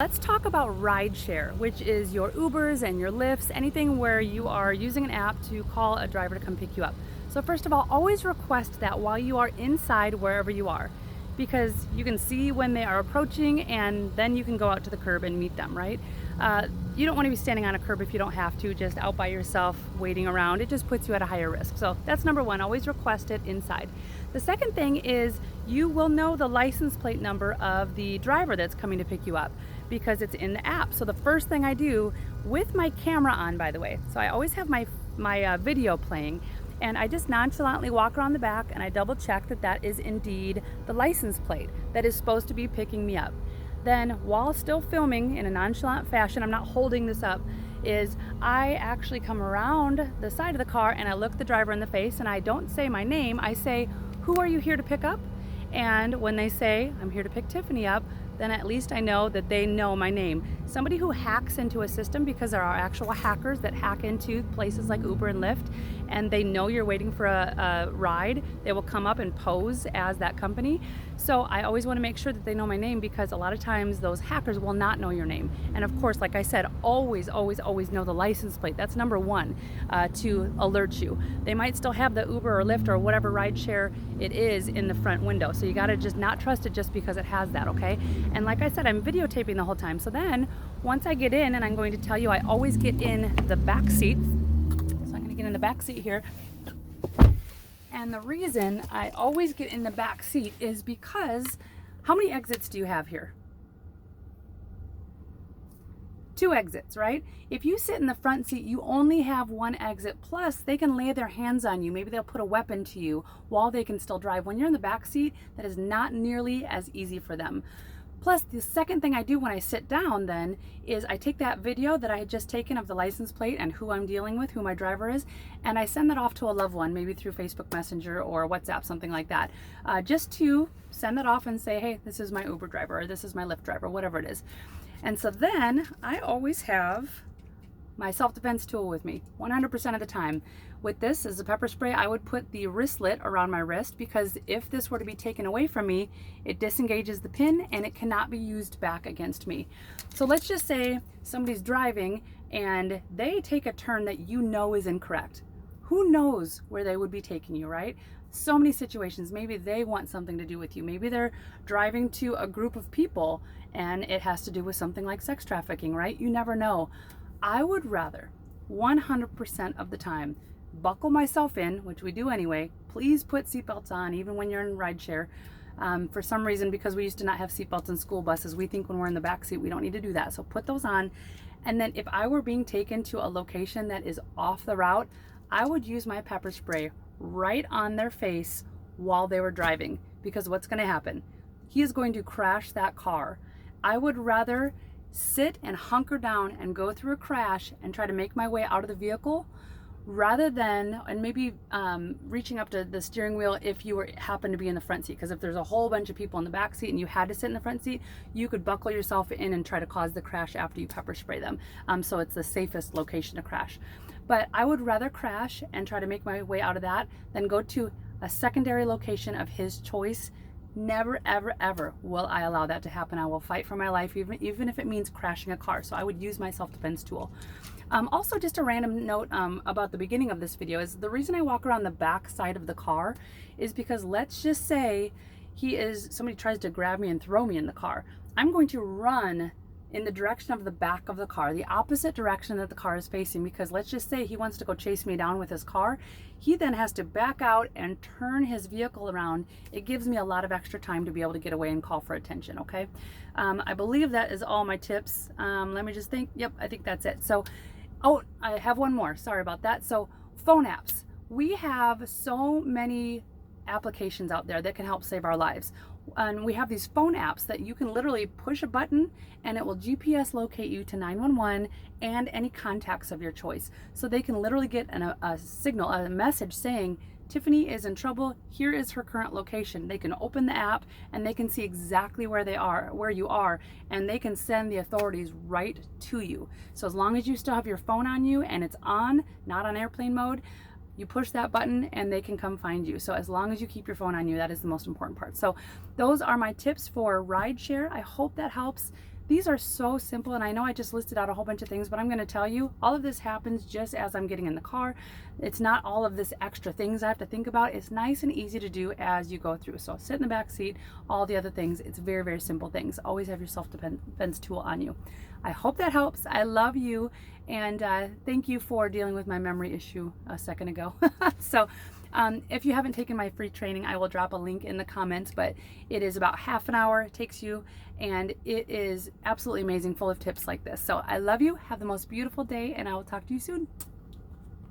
Let's talk about rideshare, which is your Ubers and your Lyfts, anything where you are using an app to call a driver to come pick you up. So first of all, always request that while you are inside wherever you are, because you can see when they are approaching and then you can go out to the curb and meet them, right? You don't want to be standing on a curb if you don't have to, just out by yourself waiting around. It just puts you at a higher risk. So that's number one, always request it inside. The second thing is you will know the license plate number of the driver that's coming to pick you up because it's in the app. So the first thing I do with my camera on, by the way, so I always have my video playing, and I just nonchalantly walk around the back and I double check that that is indeed the license plate that is supposed to be picking me up. Then while still filming in a nonchalant fashion, I'm not holding this up, is I actually come around the side of the car and I look the driver in the face and I don't say my name, I say, "Who are you here to pick up?" And when they say, "I'm here to pick Tiffany up," then at least I know that they know my name. Somebody who hacks into a system, because there are actual hackers that hack into places like Uber and Lyft, and they know you're waiting for a ride, they will come up and pose as that company. So I always want to make sure that they know my name, because a lot of times those hackers will not know your name. And of course, like I said, always, always, always know the license plate. That's number one, to alert you. They might still have the Uber or Lyft or whatever rideshare it is in the front window. So you got to just not trust it just because it has that, okay? And like I said, I'm videotaping the whole time. So then once I get in, and I'm going to tell you, I always get in the back seat. So I'm going to get in the back seat here. And the reason I always get in the back seat is because, how many exits do you have here? 2 exits, right? If you sit in the front seat, you only have 1 exit. Plus, they can lay their hands on you. Maybe they'll put a weapon to you while they can still drive. When you're in the back seat, that is not nearly as easy for them. Plus, the second thing I do when I sit down then is I take that video that I had just taken of the license plate and who I'm dealing with, who my driver is, and I send that off to a loved one, maybe through Facebook Messenger or WhatsApp, something like that, just to send that off and say, "Hey, this is my Uber driver," or "This is my Lyft driver," whatever it is. And so then I always have my self-defense tool with me 100% of the time. With this as a pepper spray, I would put the wristlet around my wrist, because if this were to be taken away from me, it disengages the pin and it cannot be used back against me. So let's just say somebody's driving and they take a turn that you know is incorrect. Who knows where they would be taking you, right? So many situations. Maybe they want something to do with you. Maybe they're driving to a group of people and it has to do with something like sex trafficking, right? You never know. I would rather 100% of the time buckle myself in, which we do anyway. Please put seatbelts on, even when you're in rideshare. For some reason, because we used to not have seatbelts in school buses, we think when we're in the back seat we don't need to do that. So put those on. And then if I were being taken to a location that is off the route, I would use my pepper spray right on their face while they were driving, because what's going to happen? He is going to crash that car. I would rather sit and hunker down and go through a crash and try to make my way out of the vehicle, rather than, and maybe reaching up to the steering wheel if you happen to be in the front seat, because if there's a whole bunch of people in the back seat and you had to sit in the front seat, you could buckle yourself in and try to cause the crash after you pepper spray them. So it's the safest location to crash. But I would rather crash and try to make my way out of that than go to a secondary location of his choice. Never, ever, ever will I allow that to happen. I will fight for my life, even if it means crashing a car. So I would use my self-defense tool. Also, just a random note about the beginning of this video is the reason I walk around the back side of the car is because, let's just say somebody tries to grab me and throw me in the car. I'm going to run in the direction of the back of the car, the opposite direction that the car is facing, because let's just say he wants to go chase me down with his car. He then has to back out and turn his vehicle around. It gives me a lot of extra time to be able to get away and call for attention, okay? I believe that is all my tips. Let me just think. Yep, I think that's it. So, oh, I have one more. Sorry about that. So, phone apps. We have so many applications out there that can help save our lives. And we have these phone apps that you can literally push a button and it will GPS locate you to 911 and any contacts of your choice. So they can literally get a signal, a message saying, "Tiffany is in trouble. Here is her current location." They can open the app and they can see exactly where you are, and they can send the authorities right to you. So as long as you still have your phone on you and it's on, not on airplane mode, you push that button and they can come find you. So as long as you keep your phone on you, that is the most important part. So those are my tips for rideshare. I hope that helps. These are so simple, and I know I just listed out a whole bunch of things, but I'm going to tell you, all of this happens just as I'm getting in the car. It's not all of this extra things I have to think about. It's nice and easy to do as you go through. So sit in the back seat, all the other things, it's very, very simple things. Always have your self-defense tool on you. I hope that helps. I love you, and thank you for dealing with my memory issue a second ago. So if you haven't taken my free training, I will drop a link in the comments, but it is about half an hour it takes you, and it is absolutely amazing, full of tips like this. So I love you. Have the most beautiful day, and I will talk to you soon.